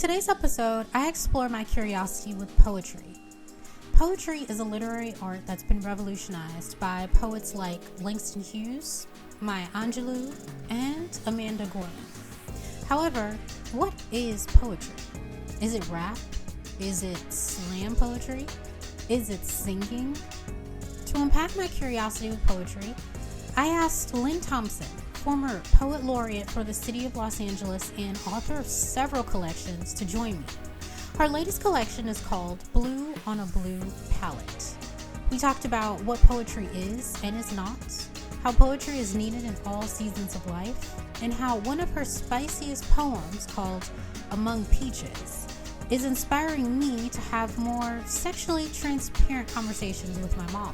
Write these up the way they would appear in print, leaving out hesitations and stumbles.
today's episode, I explore my curiosity with poetry. Poetry is a literary art that's been revolutionized by poets like Langston Hughes, Maya Angelou, and Amanda Gorman. However, what is poetry? Is it rap? Is it slam poetry? Is it singing? To unpack my curiosity with poetry, I asked Lynne Thompson, former Poet Laureate for the City of Los Angeles and author of several collections, to join me. Her latest collection is called Blue on a Blue Palette. We talked about what poetry is and is not, how poetry is needed in all seasons of life, and how one of her spiciest poems, called Among Peaches, is inspiring me to have more sexually transparent conversations with my mom.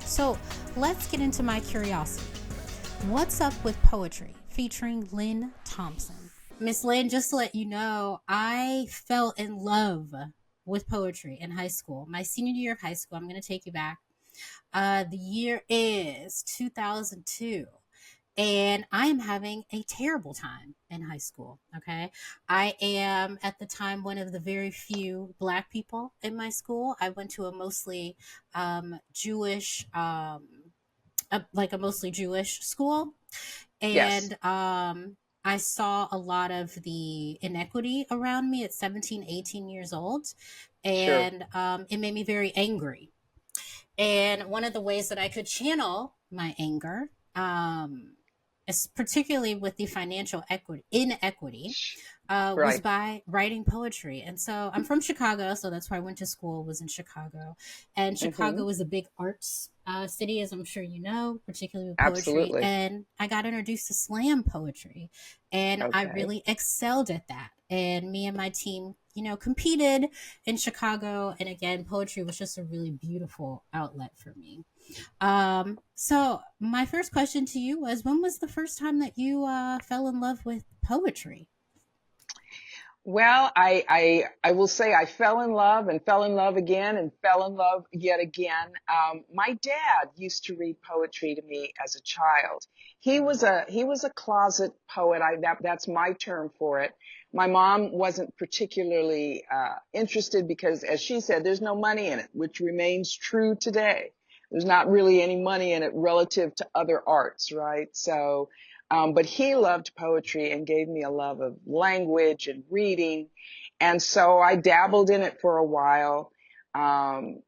So let's get into my curiosity. What's Up with Poetry, featuring Lynne Thompson. Miss Lynne, just to let you know, I fell in love with poetry in high school. My senior year of high school, I'm going to take you back. The year is 2002. And I am having a terrible time in high school, okay? I am, at the time, one of the very few Black people in my school. I went to a mostly Jewish, a mostly Jewish school. Yes. And I saw a lot of the inequity around me at 17, 18 years old. Sure. And it made me very angry. And one of the ways that I could channel my anger, particularly with the financial inequity, was Right. by writing poetry. And so I'm from Chicago, so that's where I went to school, was in Chicago. And Mm-hmm. Chicago is a big arts city, as I'm sure you know, particularly with poetry. Absolutely. And I got introduced to slam poetry, and I Okay. really excelled at that. And me and my team, competed in Chicago. And again, poetry was just a really beautiful outlet for me. So my first question to you was, when was the first time that you fell in love with poetry? Well, I will say I fell in love and fell in love again and fell in love yet again. My dad used to read poetry to me as a child. He was a closet poet. That's my term for it. My mom wasn't particularly interested because, as she said, there's no money in it, which remains true today. There's not really any money in it relative to other arts, right? So but he loved poetry and gave me a love of language and reading. And so I dabbled in it for a while,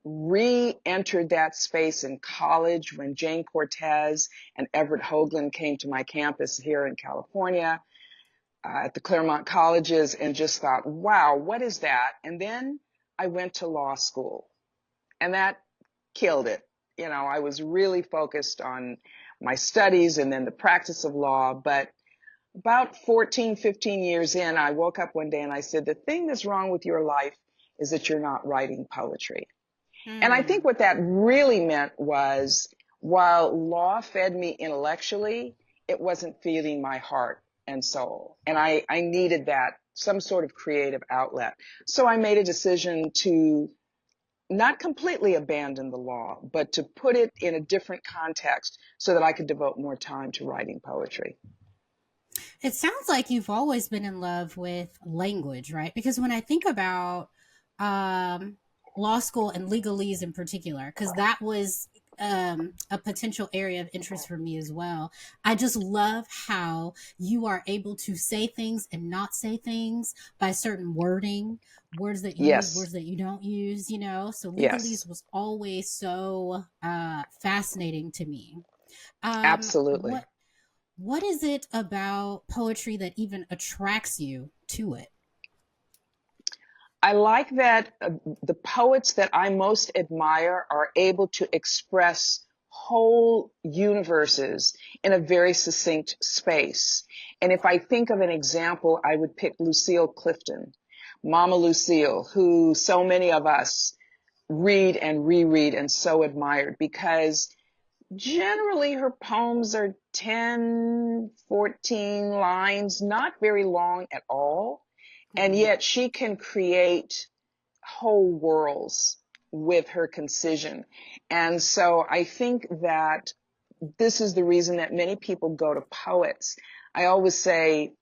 re-entered that space in college when Jane Cortez and Everett Hoagland came to my campus here in California at the Claremont colleges, and just thought, wow, what is that? And then I went to law school, and that killed it. I was really focused on my studies and then the practice of law. But about 14, 15 years in, I woke up one day and I said, the thing that's wrong with your life is that you're not writing poetry. And I think Hmm. what that really meant was, while law fed me intellectually, it wasn't feeding my heart and soul. And I needed that, some sort of creative outlet. So I made a decision to not completely abandon the law, but to put it in a different context so that I could devote more time to writing poetry. It sounds like you've always been in love with language, right? Because when I think about um, law school and legalese in particular, because that was a potential area of interest for me as well. I just love how you are able to say things and not say things by certain wording, words that you use, Yes, words that you don't use, So yes, legalese was always so fascinating to me. absolutely. What is it about poetry that even attracts you to it? I like that the poets that I most admire are able to express whole universes in a very succinct space. And if I think of an example, I would pick Lucille Clifton, Mama Lucille, who so many of us read and reread and so admired, because generally her poems are 10, 14 lines, not very long at all. And Mm-hmm. yet she can create whole worlds with her concision. And so I think that this is the reason that many people go to poets. I always say,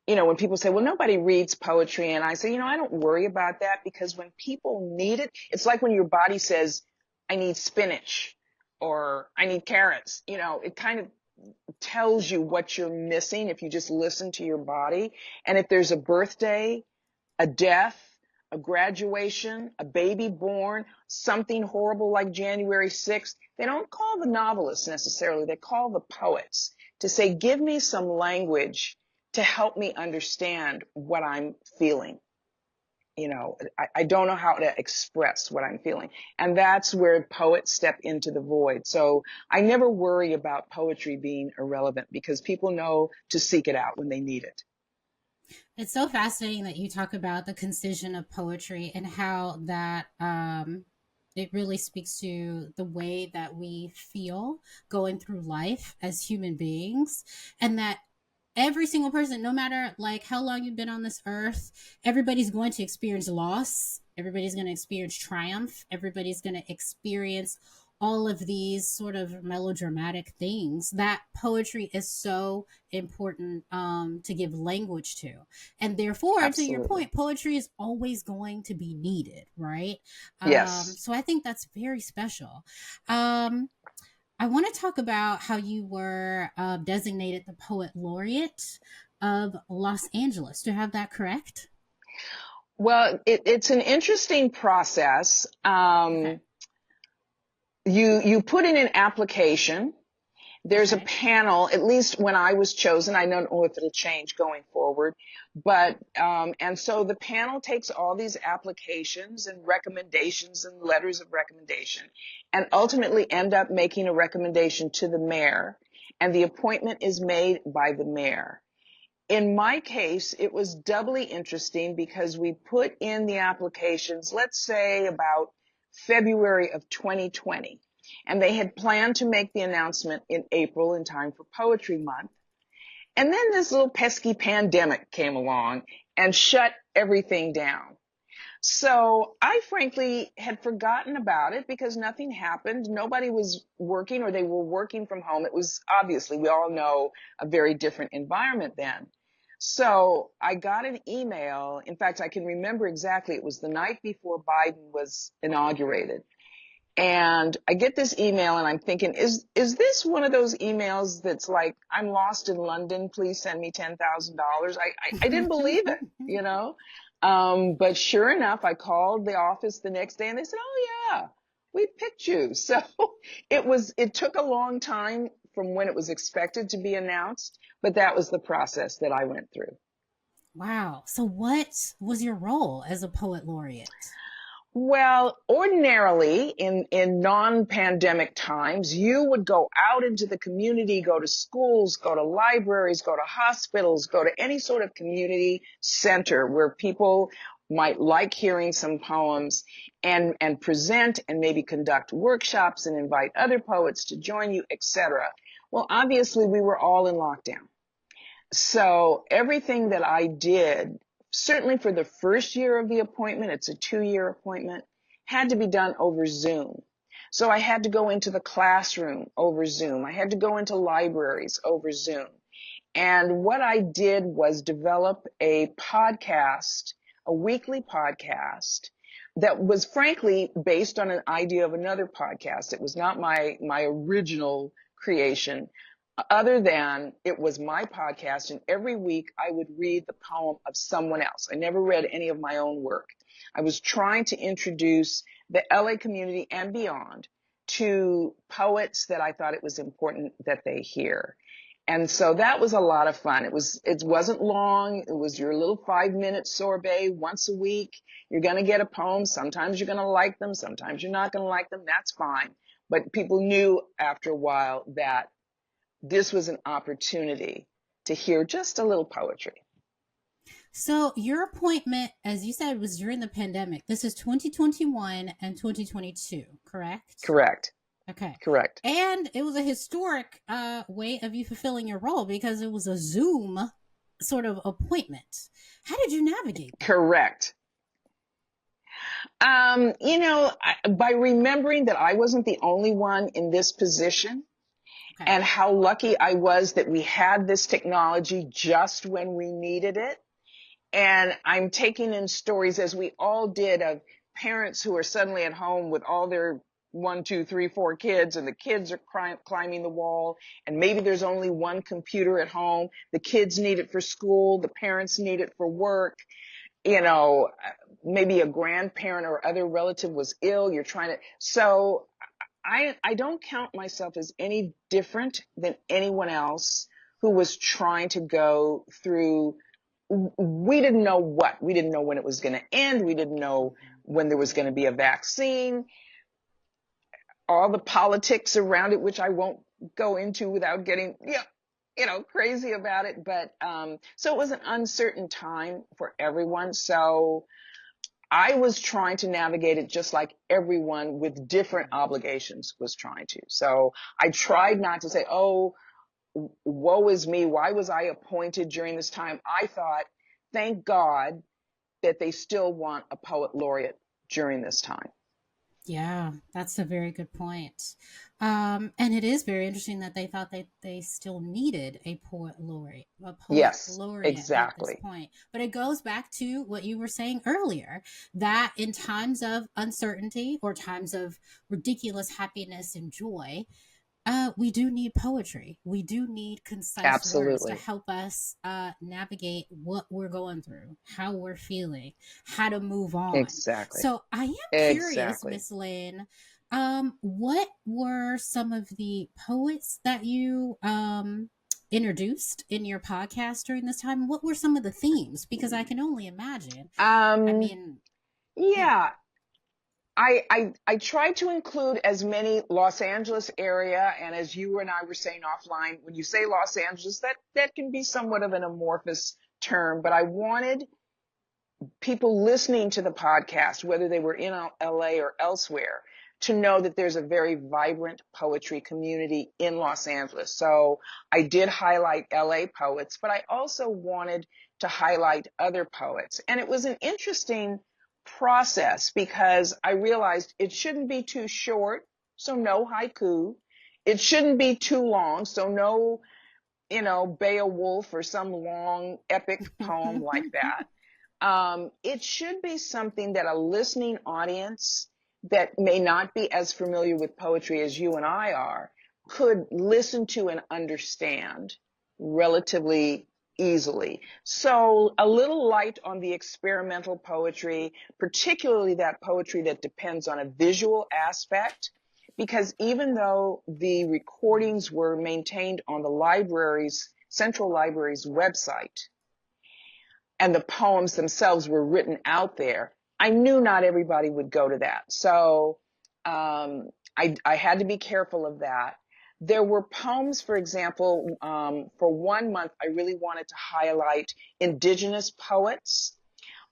when people say, well, nobody reads poetry, and I say, I don't worry about that, because when people need it, it's like when your body says, I need spinach or I need carrots, it kind of tells you what you're missing if you just listen to your body. And if there's a birthday, a death, a graduation, a baby born, something horrible like January 6th, they don't call the novelists necessarily, they call the poets to say, give me some language to help me understand what I'm feeling. I don't know how to express what I'm feeling. And that's where poets step into the void. So I never worry about poetry being irrelevant, because people know to seek it out when they need it. It's so fascinating that you talk about the concision of poetry and how that it really speaks to the way that we feel going through life as human beings, and that every single person, no matter like how long you've been on this earth, everybody's going to experience loss. Everybody's going to experience triumph. Everybody's going to experience all of these sort of melodramatic things that poetry is so important to give language to. And therefore, to your Absolutely. point, poetry is always going to be needed, right? Yes. So I think that's very special. Um, I want to talk about how you were designated the Poet Laureate of Los Angeles. Do I have that correct? Well, it's an interesting process. Okay. You put in an application. There's a Okay. panel, at least when I was chosen. I don't know if it'll change going forward, but and so the panel takes all these applications and recommendations and letters of recommendation, and ultimately end up making a recommendation to the mayor, and the appointment is made by the mayor. In my case, it was doubly interesting because we put in the applications, let's say about February of 2020, and they had planned to make the announcement in April in time for Poetry Month. And then this little pesky pandemic came along and shut everything down. So I frankly had forgotten about it because nothing happened. Nobody was working, or they were working from home. It was obviously, we all know, a very different environment then. So I got an email. In fact, I can remember exactly. It was the night before Biden was inaugurated. And I get this email, and I'm thinking, is this one of those emails that's like, I'm lost in London, please send me $10,000? I didn't believe it, you know? But sure enough, I called the office the next day, and they said, oh yeah, we picked you. So it took a long time from when it was expected to be announced, but that was the process that I went through. Wow. So, what was your role as a poet laureate? Well, ordinarily in non-pandemic times, you would go out into the community, go to schools, go to libraries, go to hospitals, go to any sort of community center where people might like hearing some poems, and present and maybe conduct workshops and invite other poets to join you, etc. Well, obviously we were all in lockdown. So everything that I did, certainly for the first year of the appointment, it's a 2-year appointment, had to be done over Zoom. So I had to go into the classroom over Zoom. I had to go into libraries over Zoom. And what I did was develop a podcast, a weekly podcast that was frankly based on an idea of another podcast. It was not my original creation, other than it was my podcast, and every week I would read the poem of someone else. I never read any of my own work. I was trying to introduce the LA community and beyond to poets that I thought it was important that they hear. And so that was a lot of fun. It wasn't long. It was your little 5-minute sorbet once a week. You're going to get a poem. Sometimes you're going to like them. Sometimes you're not going to like them. That's fine. But people knew after a while that this was an opportunity to hear just a little poetry. So, your appointment, as you said, was during the pandemic. This is 2021 and 2022, correct? Correct. Okay. Correct. And it was a historic way of you fulfilling your role because it was a Zoom sort of appointment. How did you navigate that? Correct. By remembering that I wasn't the only one in this position, Okay. and how lucky I was that we had this technology just when we needed it. And I'm taking in stories, as we all did, of parents who are suddenly at home with all their 1, 2, 3, 4 kids, and the kids are climbing the wall, and maybe there's only one computer at home. The kids need it for school, the parents need it for work. You know, maybe a grandparent or other relative was ill. You're trying to, so I don't count myself as any different than anyone else who was trying to go through. We didn't know what. We didn't know when it was going to end. We didn't know when there was going to be a vaccine. All the politics around it, which I won't go into without getting, crazy about it. But so it was an uncertain time for everyone. So I was trying to navigate it just like everyone with different obligations was trying to. So I tried not to say, oh, woe is me. Why was I appointed during this time? I thought, thank God that they still want a poet laureate during this time. Yeah, that's a very good point. And it is very interesting that they thought they still needed a poet Yes, laureate at this exactly. point. But it goes back to what you were saying earlier, that in times of uncertainty or times of ridiculous happiness and joy, we do need poetry. We do need concise words to Absolutely. help us navigate what we're going through, how we're feeling, how to move on. Exactly. So I am curious, Exactly. Miss Lynne, what were some of the poets that you introduced in your podcast during this time? What were some of the themes? Because I can only imagine. I Um, mean, yeah. yeah, I tried to include as many Los Angeles area, and as you and I were saying offline, when you say Los Angeles, that can be somewhat of an amorphous term, but I wanted people listening to the podcast, whether they were in LA or elsewhere, to know that there's a very vibrant poetry community in Los Angeles. So I did highlight LA poets, but I also wanted to highlight other poets. And it was an interesting process because I realized it shouldn't be too short, so no haiku. It shouldn't be too long, so no, Beowulf or some long epic poem like that. It should be something that a listening audience that may not be as familiar with poetry as you and I are could listen to and understand relatively easily. So a little light on the experimental poetry, particularly that poetry that depends on a visual aspect, because even though the recordings were maintained on the Central Library's website, and the poems themselves were written out there, I knew not everybody would go to that. So I had to be careful of that. There were poems, for example, for 1 month, I really wanted to highlight indigenous poets,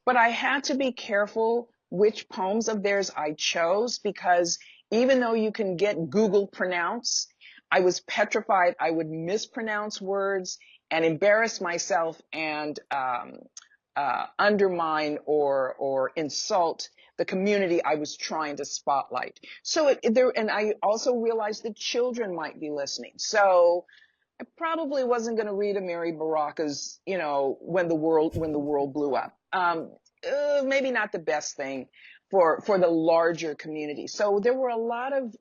but I had to be careful which poems of theirs I chose because even though you can get Google pronounce, I was petrified I would mispronounce words and embarrass myself and undermine or insult the community I was trying to spotlight. So and I also realized that children might be listening. So I probably wasn't going to read a Mary Baraka's, when the world blew up. Maybe not the best thing for the larger community. So there were a lot of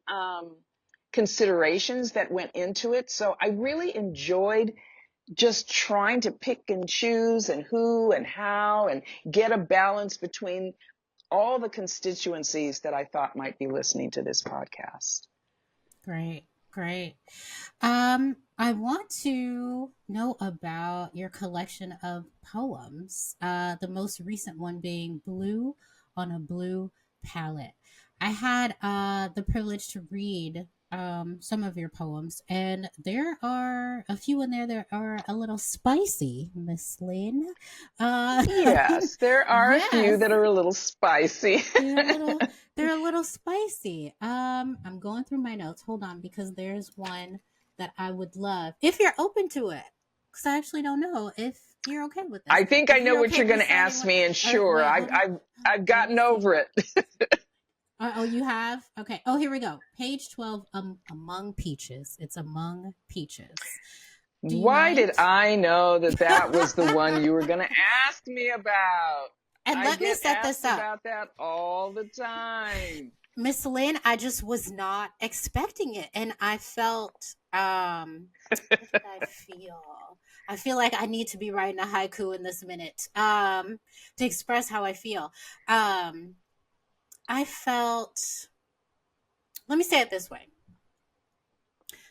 considerations that went into it. So I really enjoyed just trying to pick and choose and who and how and get a balance between all the constituencies that I thought might be listening to this podcast. Great, great. I want to know about your collection of poems. The most recent one being "Blue on a Blue Palette." I had the privilege to read some of your poems, and there are a few in there that are a little spicy, Miss Lynne. Uh, Yes, there are a few yes, that are a little spicy. they're a little they're a little spicy. I'm going through my notes. Hold on, because there's one that I would love if you're open to it. Because I actually don't know if you're okay with this. I think I If know you're what okay you're going to reciting ask one, me, and sure, wait, I've hold on. I've I've Let me gotten see. over it. Oh, you have? Okay. Oh, here we go. Page 12, Among Peaches. It's Among Peaches. Do you Why did mind? I know that that was the one you were going to ask me about? And I let me get set this asked up. about that all the time. Miss Lynn, I just was not expecting it. And I felt, what did I feel? I feel like I need to be writing a haiku in this minute to express how I feel. Um, I felt, let me say it this way.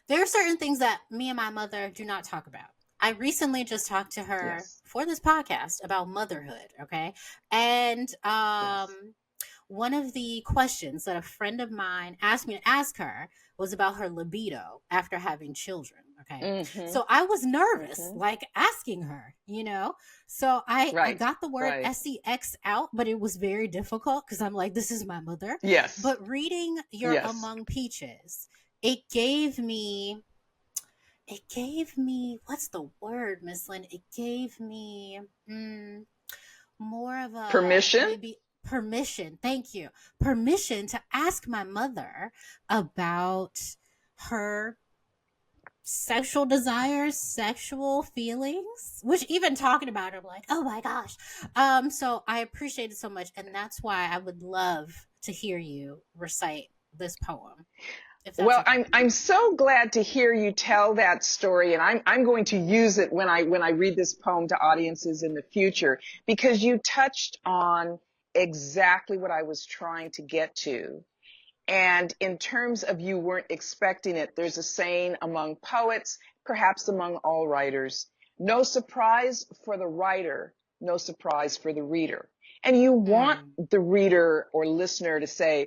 There are certain things that me and my mother do not talk about. I recently just talked to her Yes, for this podcast about motherhood, okay? And yes. one of the questions that a friend of mine asked me to ask her was about her libido after having children, okay? Mm-hmm, So I was nervous mm-hmm. like asking her, you know? So I Right, got the word right. sex out, but it was very difficult cuz I'm like this is my mother. Yes, But reading your yes. Among Peaches, it gave me what's the word, Miss Lynn? It gave me more of a Permission? maybe permission. Thank you. Permission to ask my mother about her sexual desires, sexual feelings, which even talking about it, I'm like, oh my gosh. So I appreciate it so much. And that's why I would love to hear you recite this poem, if that's Well, okay. I'm so glad to hear you tell that story, and I'm going to use it when I read this poem to audiences in the future, because you touched on exactly what I was trying to get to. And in terms of you weren't expecting it, there's a saying among poets, perhaps among all writers, no surprise for the writer, no surprise for the reader. And you want Hmm. the reader or listener to say,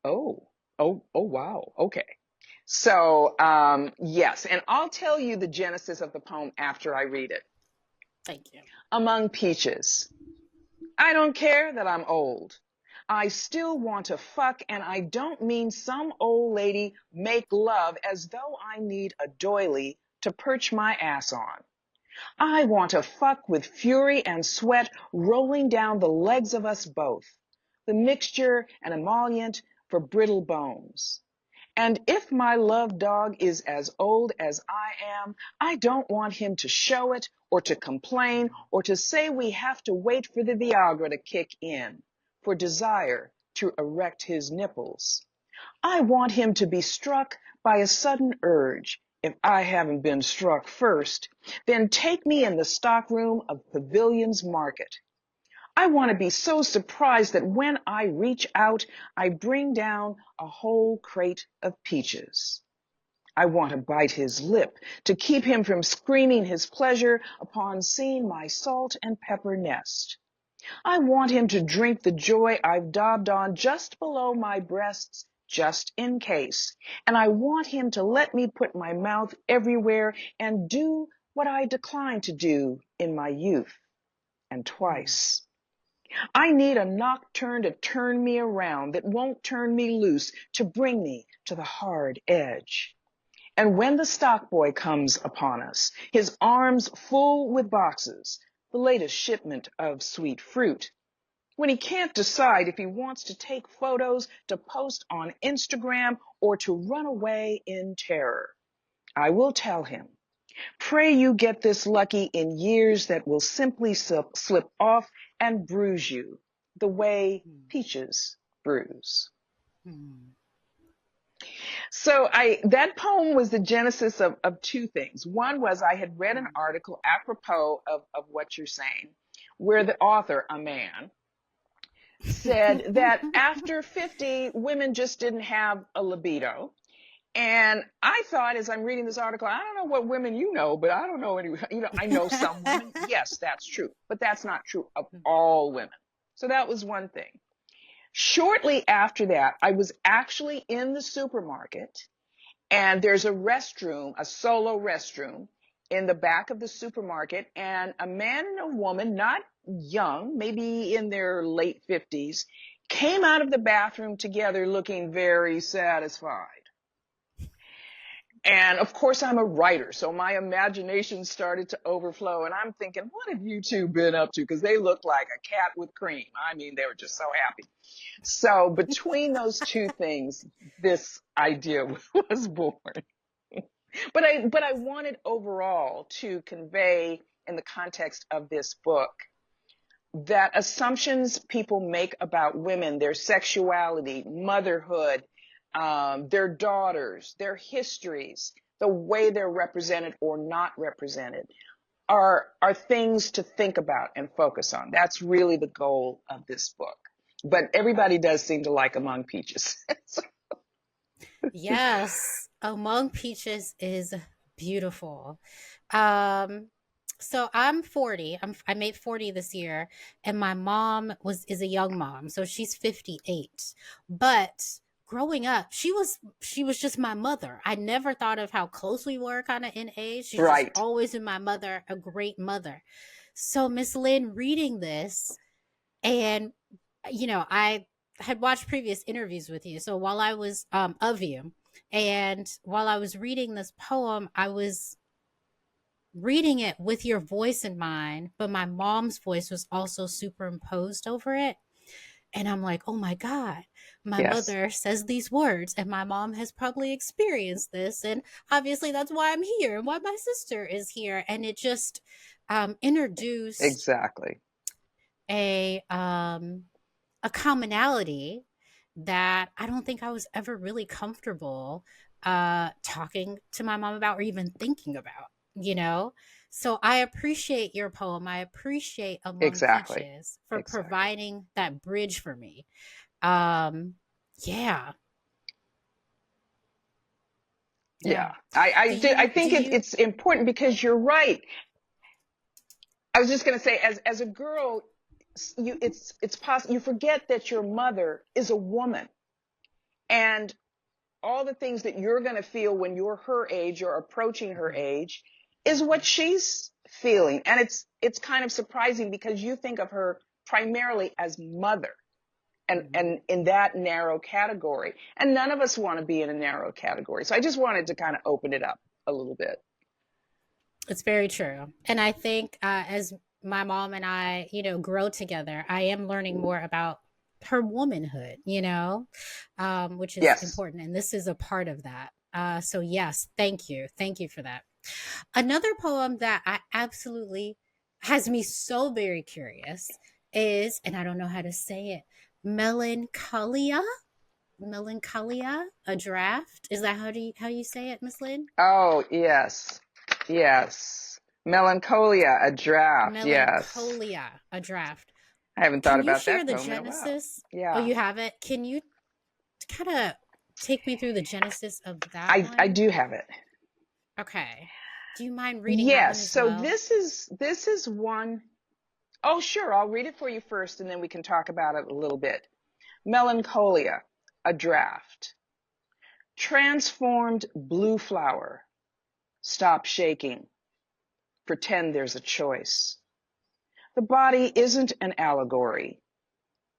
oh, oh, wow, okay. So, yes, and I'll tell you the genesis of the poem after I read it. Thank you. Among peaches. I don't care that I'm old. I still want to fuck, and I don't mean some old lady make love as though I need a doily to perch my ass on. I want to fuck with fury and sweat rolling down the legs of us both, the mixture and emollient for brittle bones. And if my love dog is as old as I am, I don't want him to show it or to complain or to say we have to wait for the Viagra to kick in, for desire to erect his nipples. I want him to be struck by a sudden urge. If I haven't been struck first, then take me in the stockroom of Pavilion's Market. I want to be so surprised that when I reach out, I bring down a whole crate of peaches. I want to bite his lip to keep him from screaming his pleasure upon seeing my salt and pepper nest. I want him to drink the joy I've daubed on just below my breasts, just in case. And I want him to let me put my mouth everywhere and do what I declined to do in my youth, and Hmm. twice. I need a nocturne to turn me around that won't turn me loose, to bring me to the hard edge. And when the stock boy comes upon us, his arms full with boxes, the latest shipment of sweet fruit, when he can't decide if he wants to take photos to post on Instagram or to run away in terror, I will tell him, pray you get this lucky in years that will simply slip off and bruise you the way Hmm. peaches bruise. Hmm. So that poem was the genesis of two things. One was I had read an Hmm. article apropos of what you're saying, where the author, a man, said that after 50, women just didn't have a libido. And I thought, as I'm reading this article, I don't know what women you know, but I don't know any, I know some women. Yes, that's true, but that's not true of all women. So that was one thing. Shortly after that, I was actually in the supermarket, and there's a restroom, a solo restroom in the back of the supermarket, and a man and a woman, not young, maybe in their late 50s, came out of the bathroom together looking very satisfied. And of course, I'm a writer, so my imagination started to overflow. And I'm thinking, what have you two been up to? Because they look like a cat with cream. I mean, they were just so happy. So between those two things, this idea was born. But I wanted overall to convey in the context of this book that assumptions people make about women, their sexuality, motherhood, their daughters, their histories, the way they're represented or not represented are things to think about and focus on. That's really the goal of this book. But everybody does seem to like Among Peaches. Yes, Among Peaches is beautiful. Um, so I'm 40. I made 40 this year, and my mom is a young mom, so she's 58. But growing up, she was just my mother. I never thought of how close we were kind of in age. She's just Right. always been my mother, a great mother. So Miss Lynn reading this, and I had watched previous interviews with you. So while I was of you, and while I was reading this poem, I was reading it with your voice in mind, but my mom's voice was also superimposed over it. And I'm like, oh my God, my Yes. mother says these words, and my mom has probably experienced this. And obviously, that's why I'm here and why my sister is here. And it just introduced Exactly. a um, a commonality that I don't think I was ever really comfortable talking to my mom about or even thinking about, you know? So I appreciate your poem. I appreciate Among Exactly. Peaches for Exactly. providing that bridge for me. Um, yeah, Yeah. yeah. I Do think you, it's important because you're right. I was just going to say, as a girl, it's possible you forget that your mother is a woman, and all the things that you're going to feel when you're her age or approaching her Mhm, age is what she's feeling, and it's kind of surprising because you think of her primarily as mother, mhm. and in that narrow category, and none of us want to be in a narrow category. So I just wanted to kind of open it up a little bit. It's very true. And I think as my mom and I, grow together, I am learning more about her womanhood, which is Yes. important. And this is a part of that. So, yes, thank you. Thank you for that. Another poem that I absolutely has me so very curious is, and I don't know how to say it, Melancholia. Melancholia, a draft. Is that how you say it, Miss Lynn? Oh, yes. Yes. Melancholia, a draft. Yes. Melancholia, a draft. I haven't thought Can you about share that the poem in a while. genesis? Oh, Yeah. you have it. Can you kind of take me through the genesis of that I one? do have it. Okay. Do you mind reading that one Yes. as So well? this is one. Oh, sure. I'll read it for you first and then we can talk about it a little bit. Melancholia, a draft. Transformed blue flower. Stop shaking. Pretend there's a choice. The body isn't an allegory.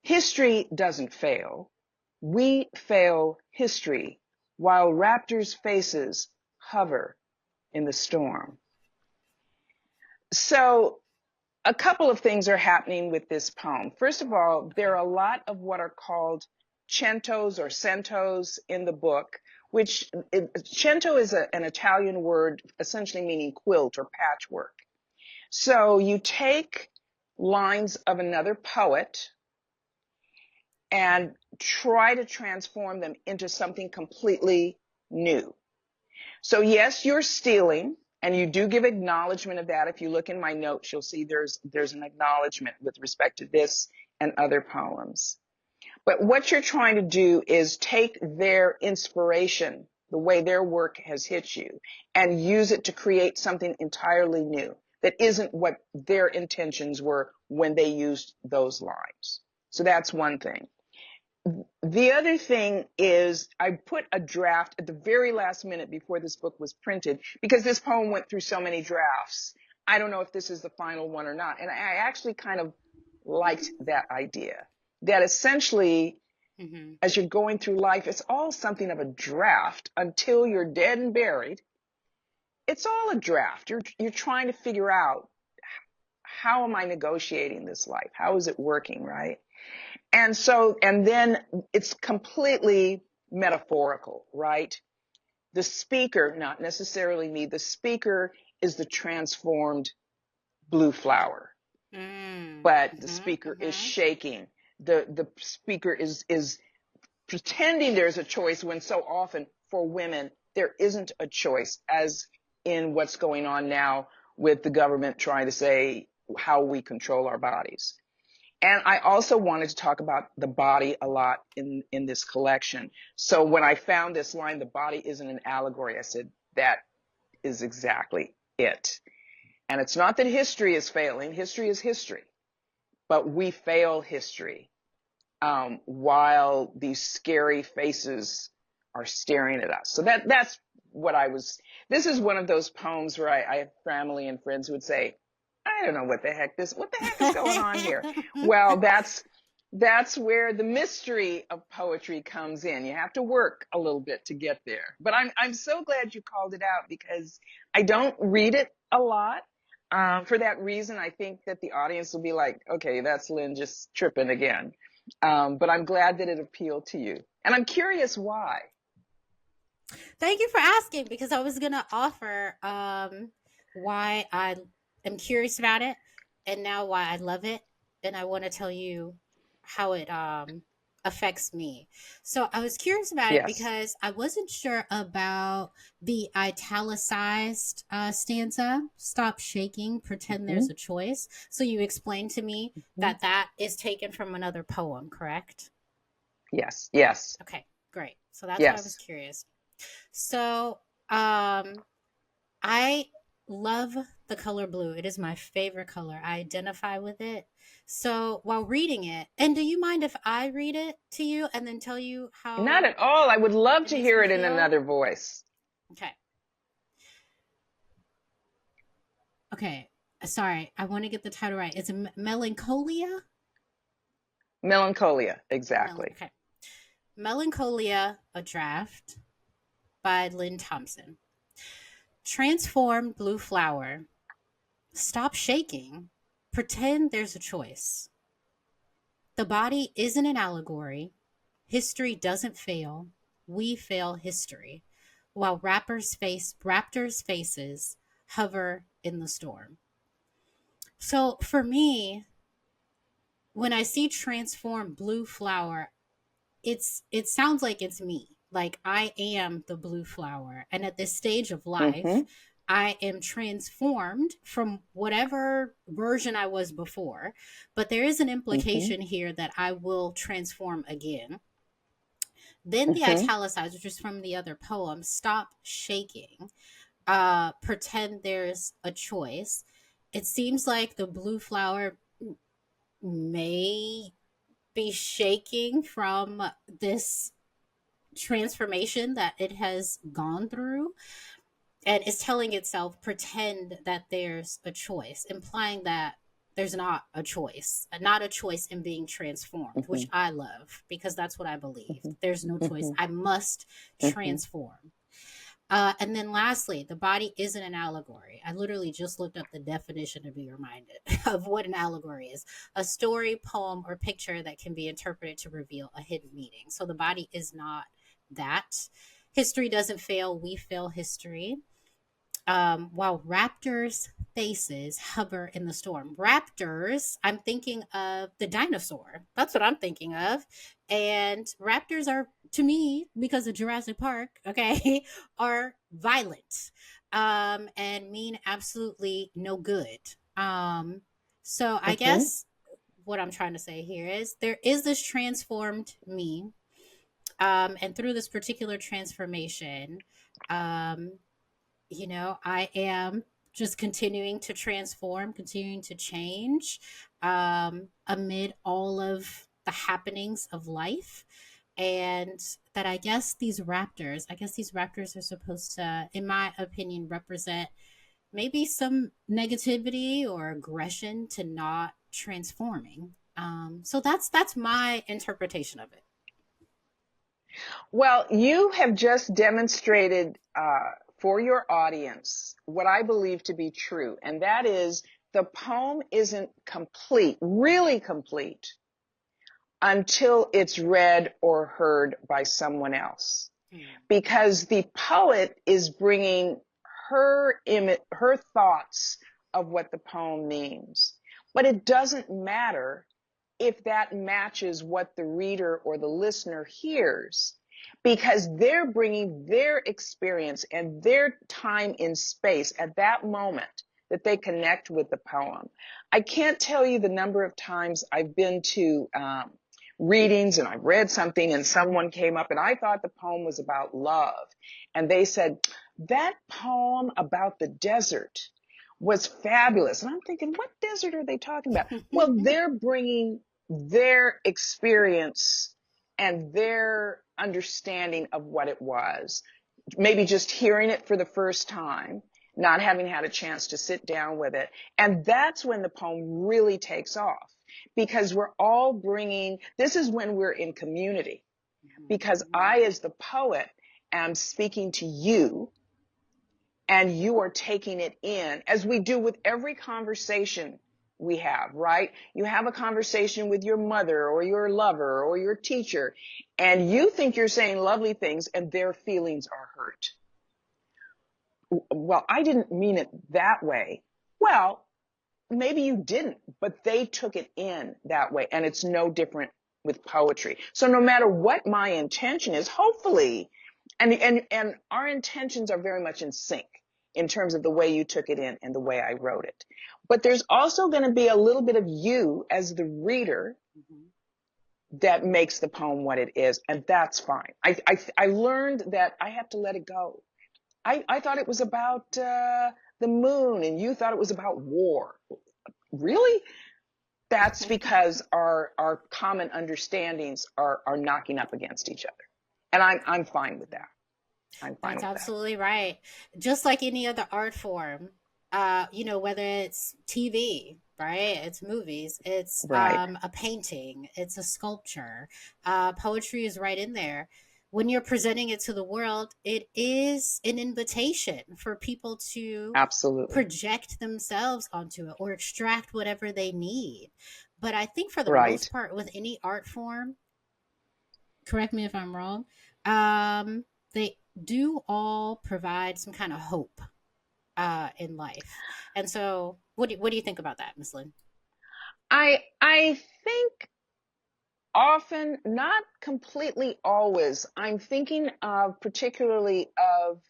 History doesn't fail. We fail history while raptors' faces hover in the storm. So a couple of things are happening with this poem. First of all, there Okay. are a lot of what are called centos or centos in the book, which cento is an Italian word essentially meaning quilt or patchwork. So you take lines of another poet Okay. and try to transform them into something completely new. So yes, you're stealing, and you do give acknowledgement of that. If you look in my notes, you'll see there's an acknowledgement with respect to this and other poems. But what you're trying to do is take their inspiration, the way their work has hit you, and use it to create something entirely new that isn't what their intentions were when they used those lines. So that's one thing. The other thing is I put a draft at the very last minute before this book was printed because this poem went through so many drafts. I don't know if this is the final one or not. And I actually kind of liked that idea that essentially as you're going through life, it's all something of a draft until you're dead and buried. It's all a draft. You're trying to figure out, how am I negotiating this life? How is it working, right? And then it's completely metaphorical, right? The speaker, not necessarily me, the speaker is the transformed blue flower, but the speaker is shaking. The speaker is pretending there's a choice when so often for women there isn't a choice, as in what's going on now with the government trying to say how we control our bodies. And I also wanted to talk about the body a lot in this collection. So when I found this line, the body isn't an allegory, I said, that is exactly it. And it's not that history is failing. History is history. But we fail history while these scary faces are staring at us. So that's what this is one of those poems where I have family and friends who would say, I don't know what the heck is going on here. Well, that's where the mystery of poetry comes in. You have to work a little bit to get there. But I'm so glad you called it out, because I don't read it a lot. For that reason, I think that the audience will be like, okay, that's Lynne just tripping again. But I'm glad that it appealed to you. And I'm curious why. Thank you for asking, because I was going to offer why I am curious about it, and now why I love it. And I want to tell you how it affects me. So I was curious about it because I wasn't sure about the italicized stanza, stop shaking, pretend there's a choice. So you explained to me that is taken from another poem, correct? Yes. Okay, great. So that's why I was curious. So I love the color blue. It is my favorite color. I identify with it. So while reading it, and do you mind if I read it to you and then tell you how? Not at all. I would love to hear it in another voice. Okay. Sorry, I want to get the title right. It's Melancholia? Melancholia, exactly. Okay. Melancholia, a draft by Lynne Thompson. Transformed blue flower. Stop shaking. Pretend there's a choice. The body isn't an allegory. History doesn't fail. We fail history. While raptors' faces hover in the storm. So for me, when I see transformed blue flower, it sounds like it's me. Like I am the blue flower. And at this stage of life, I am transformed from whatever version I was before. But there is an implication here that I will transform again. Then the italicized, which is from the other poem, stop shaking. Pretend there's a choice. It seems like the blue flower may be shaking from this transformation that it has gone through, and is telling itself pretend that there's a choice, implying that there's not a choice in being transformed, which I love, because that's what I believe. There's no choice. I must transform. And then lastly, the body isn't an allegory. I literally just looked up the definition to be reminded of what an allegory is: a story, poem, or picture that can be interpreted to reveal a hidden meaning. So the body is not that. History doesn't fail. We fail history. While raptors' faces hover in the storm. Raptors, I'm thinking of the dinosaur. That's what I'm thinking of. And raptors are, to me, because of Jurassic Park, okay, are violent and mean absolutely no good. So I guess what I'm trying to say here is there is this transformed me. And through this particular transformation, I am just continuing to transform, continuing to change amid all of the happenings of life. And that I guess these raptors are supposed to, in my opinion, represent maybe some negativity or aggression to not transforming. So that's my interpretation of it. Well, you have just demonstrated for your audience what I believe to be true, and that is the poem isn't complete, really complete, until it's read or heard by someone else. Because the poet is bringing her thoughts of what the poem means. But it doesn't matter if that matches what the reader or the listener hears, because they're bringing their experience and their time in space at that moment that they connect with the poem. I can't tell you the number of times I've been to readings and I've read something and someone came up and I thought the poem was about love. And they said, that poem about the desert was fabulous. And I'm thinking, what desert are they talking about? Well, they're bringing their experience and their understanding of what it was. Maybe just hearing it for the first time, not having had a chance to sit down with it. And that's when the poem really takes off, because we're all bringing, this is when we're in community, because I, as the poet, am speaking to you and you are taking it in, as we do with every conversation we have, right? You have a conversation with your mother or your lover or your teacher, and you think you're saying lovely things and their feelings are hurt. Well, I didn't mean it that way. Well, maybe you didn't, but they took it in that way. And it's no different with poetry. So no matter what my intention is, hopefully, and our intentions are very much in sync in terms of the way you took it in and the way I wrote it. But there's also going to be a little bit of you as the reader that makes the poem what it is. And that's fine. I learned that I have to let it go. I thought it was about the moon and you thought it was about war. Really? That's because our common understandings are knocking up against each other. And I'm fine with that. I'm fine That's with that. absolutely right. Just like any other art form, whether it's TV, right? It's movies, it's Right. a painting, it's a sculpture. Poetry is right in there. When you're presenting it to the world, it is an invitation for people to Absolutely. project themselves onto it or extract whatever they need. But I think for the Right. most part, with any art form, correct me if I'm wrong, they do all provide some kind of hope in life. And so, what do you think about that, Miss Lynn? I think often, not completely always, I'm thinking of particularly of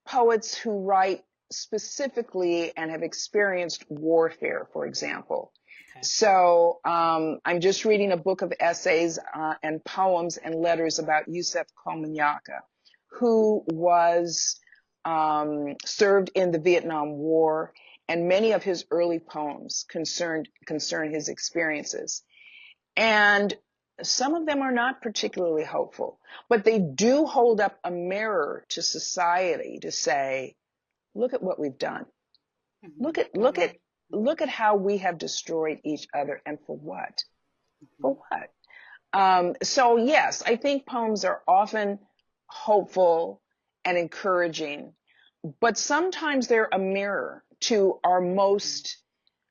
poets who write specifically and have experienced warfare, for example. Okay. So I'm just reading a book of essays and poems and letters about Yusef Komunyakaa, who was served in the Vietnam War, and many of his early poems concern his experiences. And some of them are not particularly hopeful, but they do hold up a mirror to society to say, look at what we've done. Mm-hmm. Look at look Mm-hmm. at look at how we have destroyed each other, and for what? For what? So yes, I think poems are often hopeful and encouraging, but sometimes they're a mirror to our most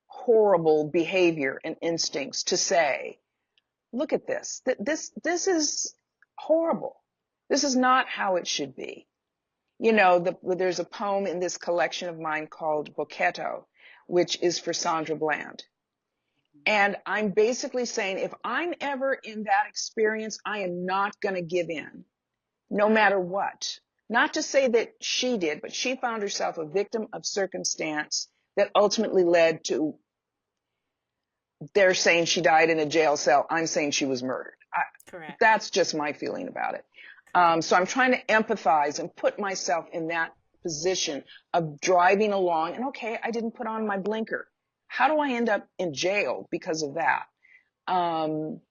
horrible behavior and instincts to say, look at this. This is horrible. This is not how it should be. There's a poem in this collection of mine called Boqueto, which is for Sandra Bland. And I'm basically saying, if I'm ever in that experience, I am not going to give in, no matter what. Not to say that she did, but she found herself a victim of circumstance that ultimately led to, they're saying she died in a jail cell. I'm saying she was murdered. Correct. That's just my feeling about it. Correct. So I'm trying to empathize and put myself in that position of driving along. And okay, I didn't put on my blinker. How do I end up in jail because of that? Um,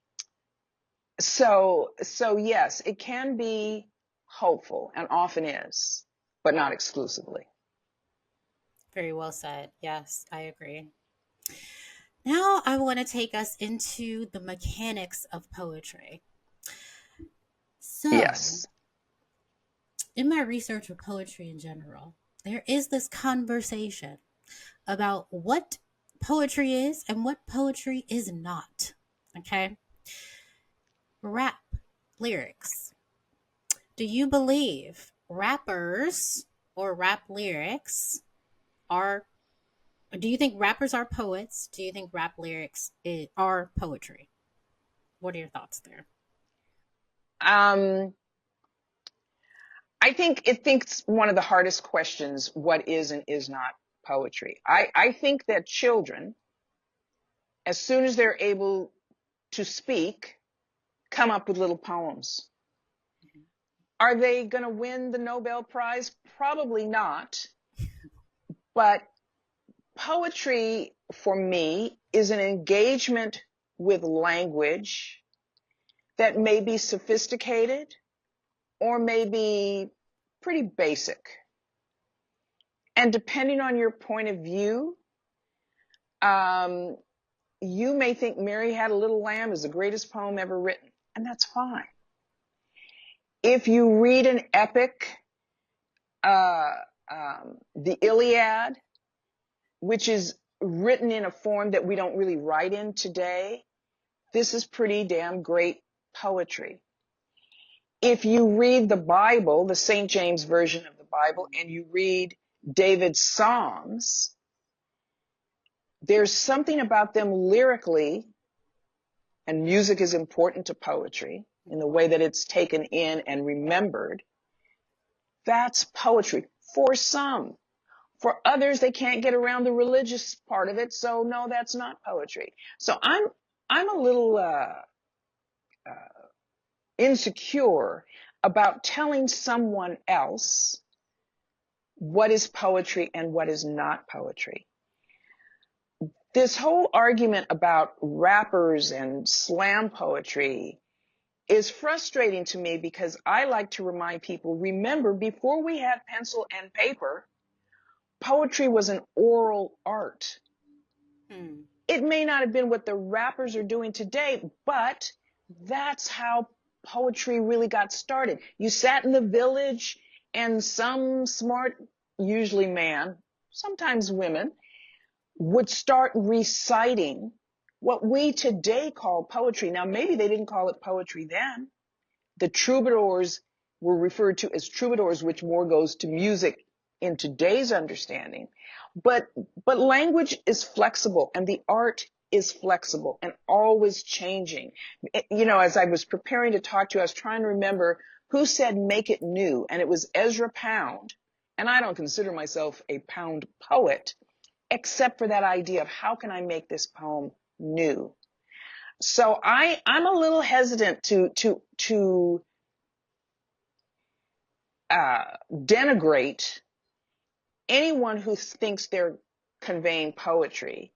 so yes, it can be hopeful and often is, but not exclusively. Very well said. Yes, I agree. Now I want to take us into the mechanics of poetry. So, Yes. in my research with poetry in general, there is this conversation about what poetry is and what poetry is not. Okay? Rap lyrics. Do you believe rappers or rap lyrics are, do you think rappers are poets? Do you think rap lyrics are poetry? What are your thoughts there? Um, I think it's one of the hardest questions, what is and is not poetry. I think that children, as soon as they're able to speak, come up with little poems. Are they going to win the Nobel Prize? Probably not. But poetry, for me, is an engagement with language that may be sophisticated or may be pretty basic. And depending on your point of view, um, you may think Mary Had a Little Lamb is the greatest poem ever written, and that's fine. If you read an epic, uh, the Iliad, which is written in a form that we don't really write in today, this is pretty damn great poetry. If you read the Bible, the St. James Version of the Bible, and you read David's Psalms, there's something about them lyrically, and music is important to poetry in the way that it's taken in and remembered. That's poetry for some. For others, they can't get around the religious part of it, so no, that's not poetry. So I'm a little insecure about telling someone else what is poetry and what is not poetry. This whole argument about rappers and slam poetry is frustrating to me because I like to remind people, remember, before we had pencil and paper, poetry was an oral art. It may not have been what the rappers are doing today, but that's how poetry really got started. You sat in the village and some smart, usually man, sometimes women, would start reciting what we today call poetry. Now, maybe they didn't call it poetry then. The troubadours were referred to as troubadours, which more goes to music in today's understanding. But language is flexible and the art is flexible and always changing. You know, as I was preparing to talk to you, I was trying to remember who said make it new, and it was Ezra Pound. And I don't consider myself a Pound poet, except for that idea of how can I make this poem new? So I'm a little hesitant to denigrate anyone who thinks they're conveying poetry.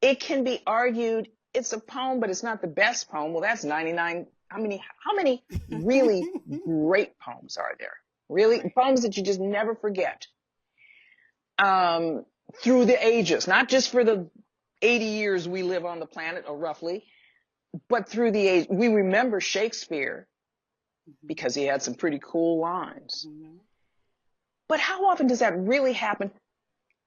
It can be argued it's a poem, but it's not the best poem. Well, that's 99. How many really great poems are there? Really poems that you just never forget. Through the ages, not just for the 80 years we live on the planet, or roughly, but through the age. We remember Shakespeare because he had some pretty cool lines. But how often does that really happen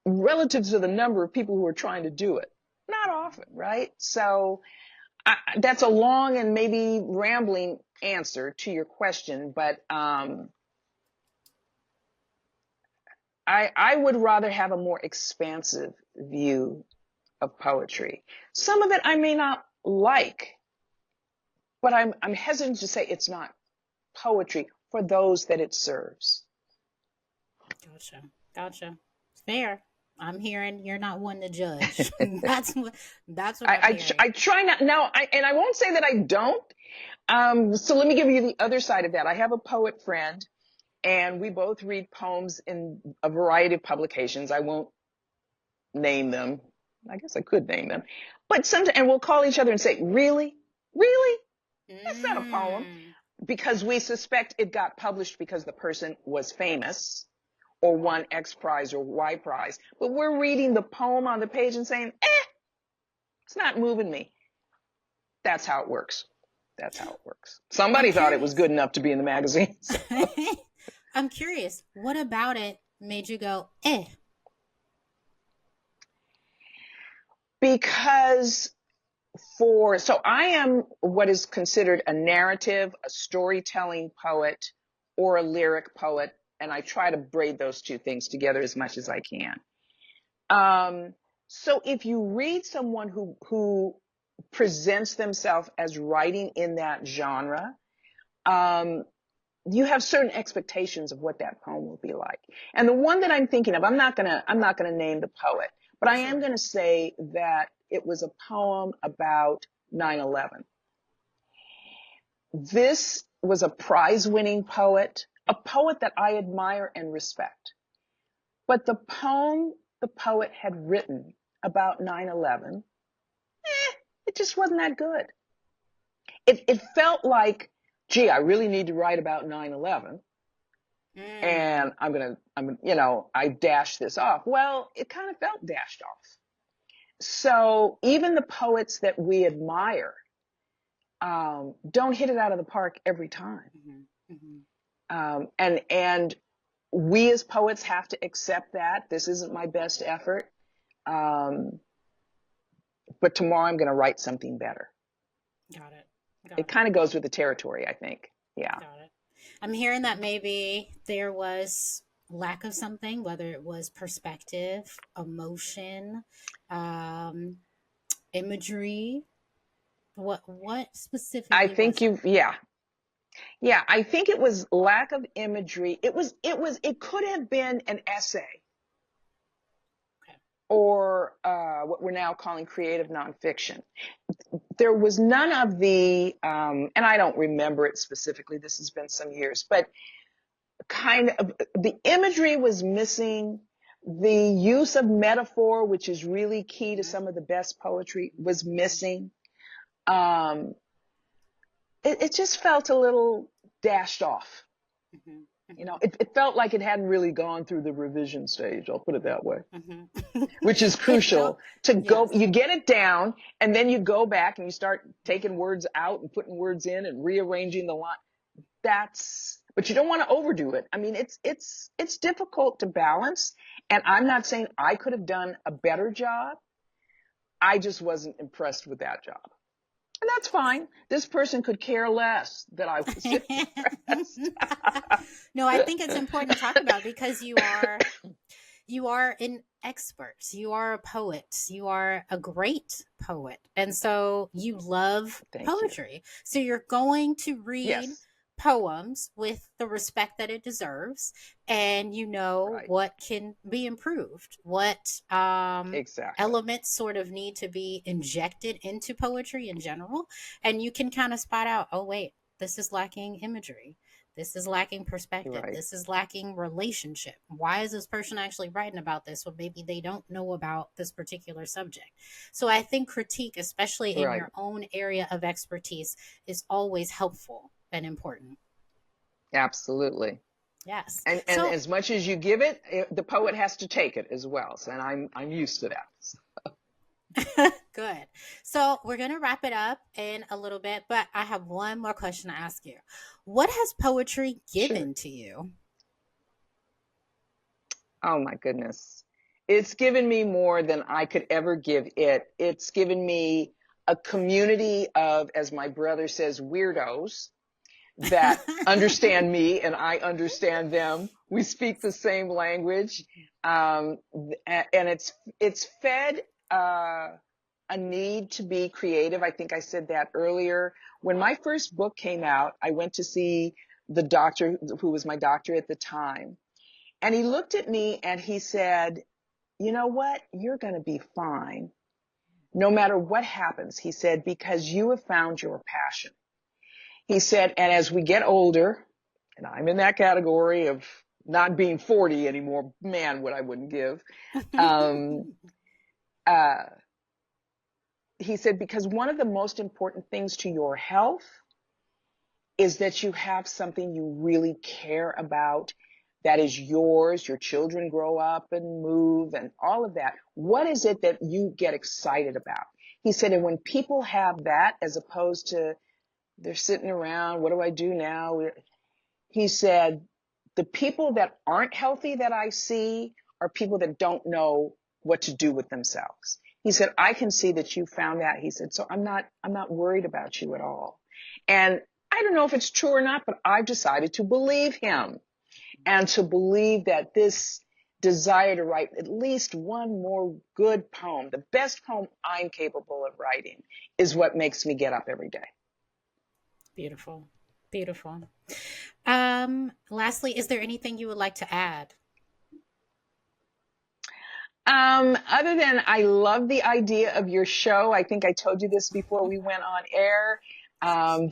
relative to the number of people who are trying to do it? Not often, right? So that's a long and maybe rambling answer to your question, but I would rather have a more expansive view of poetry. Some of it I may not like, but I'm hesitant to say it's not poetry for those that it serves. Gotcha. Fair. I'm hearing you're not one to judge. That's what I'm I hearing. I try not now, and I won't say that I don't. So let me give you the other side of that. I have a poet friend, and we both read poems in a variety of publications. I won't name them. I guess I could name them, but sometimes, and we'll call each other and say, "Really, really, that's not a poem," because we suspect it got published because the person was famous or won X prize or Y prize. But we're reading the poem on the page and saying, it's not moving me. That's how it works. That's how it works. I'm Somebody thought it was curious. good enough to be in the magazine. So. I'm curious. What about it made you go, eh? Because so I am what is considered a narrative, a storytelling poet, or a lyric poet, and I try to braid those two things together as much as I can. So if you read someone who presents themselves as writing in that genre, you have certain expectations of what that poem will be like. And the one that I'm thinking of, I'm not gonna name the poet, but I am Sure. gonna say that it was a poem about 9/11. This was a prize-winning poet, a poet that I admire and respect. But the poem the poet had written about 9/11, it just wasn't that good. It felt like, gee, I really need to write about 9/11. Mm. And I dashed this off. Well, it kind of felt dashed off. So even the poets that we admire don't hit it out of the park every time. Mm-hmm. Mm-hmm. And we as poets have to accept that this isn't my best effort. Um, but tomorrow I'm going to write something better. Got it. It Got it. kind of goes with the territory, I think. Yeah. Got it. I'm hearing that maybe there was lack of something, whether it was perspective, emotion, um, imagery. What I specifically think was it? yeah, I think it was lack of imagery. It could have been an essay Okay. or what we're now calling creative nonfiction. There was none of the, and I don't remember it specifically, this has been some years, but kind of the imagery was missing. The use of metaphor, which is really key to Mm-hmm. some of the best poetry, was missing. Um, it just felt a little dashed off. Mm-hmm. You know, Mm-hmm. it felt like it hadn't really gone through the revision stage. I'll put it that way, Mm-hmm. which is No. crucial to go. Yes. You get it down and then you go back and you start taking words out and putting words in and rearranging the line. But you don't want to overdo it. I mean, it's difficult to balance. And I'm not saying I could have done a better job. I just wasn't impressed with that job. And that's fine. This person could care less that I was impressed. No, I think it's important to talk about because you are an expert. You are a poet. You are a great poet. And so you love Thank you. poetry. So you're going to read Yes, poems with the respect that it deserves, and you know right. what can be improved, what Exactly. elements sort of need to be injected into poetry in general, and you can kind of spot out, oh wait, this is lacking imagery, this is lacking perspective, Right. this is lacking relationship. Why is this person actually writing about this? Well, maybe they don't know about this particular subject. So I think critique, especially in Right. your own area of expertise, is always helpful and important. Absolutely. Yes. And So as much as you give it, the poet has to take it as well. So, and I'm used to that. good. So we're going to wrap it up in a little bit, but I have one more question to ask you. What has poetry Sure. given to you? Oh my goodness. It's given me more than I could ever give it. It's given me a community of, as my brother says, weirdos that understand me and I understand them. We speak the same language. And it's fed, a need to be creative. I think I said that earlier. When my first book came out, I went to see the doctor who was my doctor at the time. And he looked at me and he said, you know what? You're going to be fine no matter what happens. He said, because you have found your passion. He said, and as we get older, and I'm in that category of not being 40 anymore, man, what I wouldn't give. Um, uh, he said, because one of the most important things to your health is that you have something you really care about that is yours. Your children grow up and move and all of that. What is it that you get excited about? He said, and when people have that as opposed to They're sitting around. What do I do now? He said, the people that aren't healthy that I see are people that don't know what to do with themselves. He said, I can see that you found that. He said, so I'm not worried about you at all. And I don't know if it's true or not, but I've decided to believe him and to believe that this desire to write at least one more good poem, the best poem I'm capable of writing, is what makes me get up every day. Beautiful. Beautiful. Lastly, is there anything you would like to add? Other than I love the idea of your show. I think I told you this before we went on air.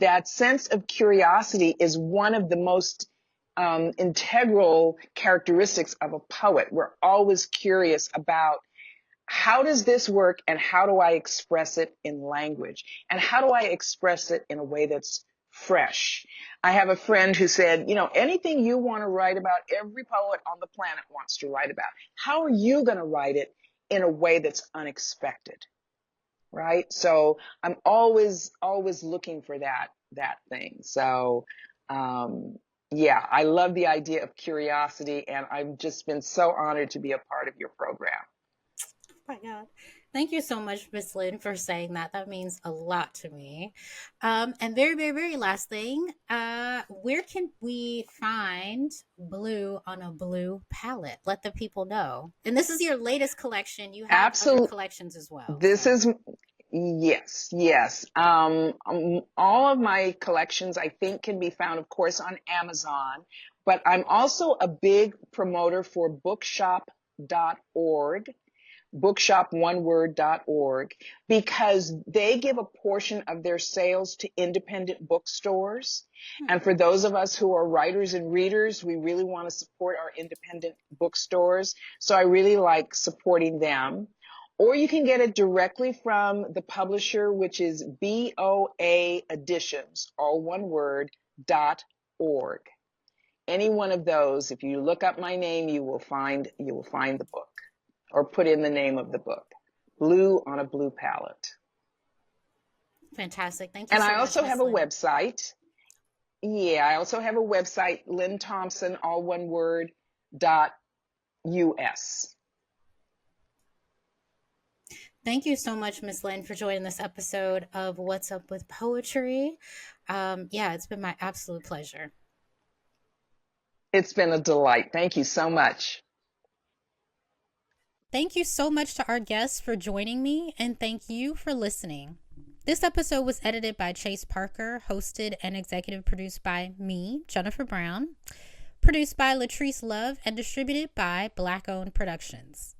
That sense of curiosity is one of the most integral characteristics of a poet. We're always curious about how does this work and how do I express it in language? And how do I express it in a way that's fresh? I have a friend who said, anything you want to write about, every poet on the planet wants to write about. How are you going to write it in a way that's unexpected? Right? So I'm always looking for that thing. So, yeah, I love the idea of curiosity, and I've just been so honored to be a part of your program. Oh my God. Thank you so much, Miss Lynne, for saying that. That means a lot to me. And very, very, very last thing, where can we find Blue on a Blue palette? Let the people know. And this is your latest collection. You have other collections as well. This is, yes. All of my collections, I think, can be found, of course, on Amazon. But I'm also a big promoter for bookshop.org. bookshop.org, because they give a portion of their sales to independent bookstores. And for those of us who are writers and readers, we really want to support our independent bookstores. So I really like supporting them. Or you can get it directly from the publisher, which is BOA Editions, all one word, .org. Any one of those, if you look up my name, you will find the book. Or put in the name of the book, Blue on a Blue palette. Fantastic. Thank you and so much. And I also have a website. Yeah, I also have a website, Lynne Thompson, all one word, .us. Thank you so much, Miss Lynne, for joining this episode of What's Up with Poetry. Yeah, it's been my absolute pleasure. It's been a delight. Thank you so much. Thank you so much to our guests for joining me, and thank you for listening. This episode was edited by Chase Parker, hosted and executive produced by me, Jennifer Brown, produced by Latrice Lauve, and distributed by BlakOWND Productions.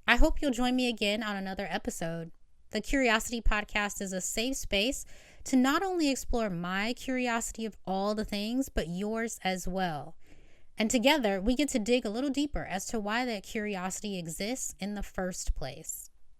I hope you'll join me again on another episode. The Curiosity Podcast is a safe space to not only explore my curiosity of all the things, but yours as well. And together, we get to dig a little deeper as to why that curiosity exists in the first place.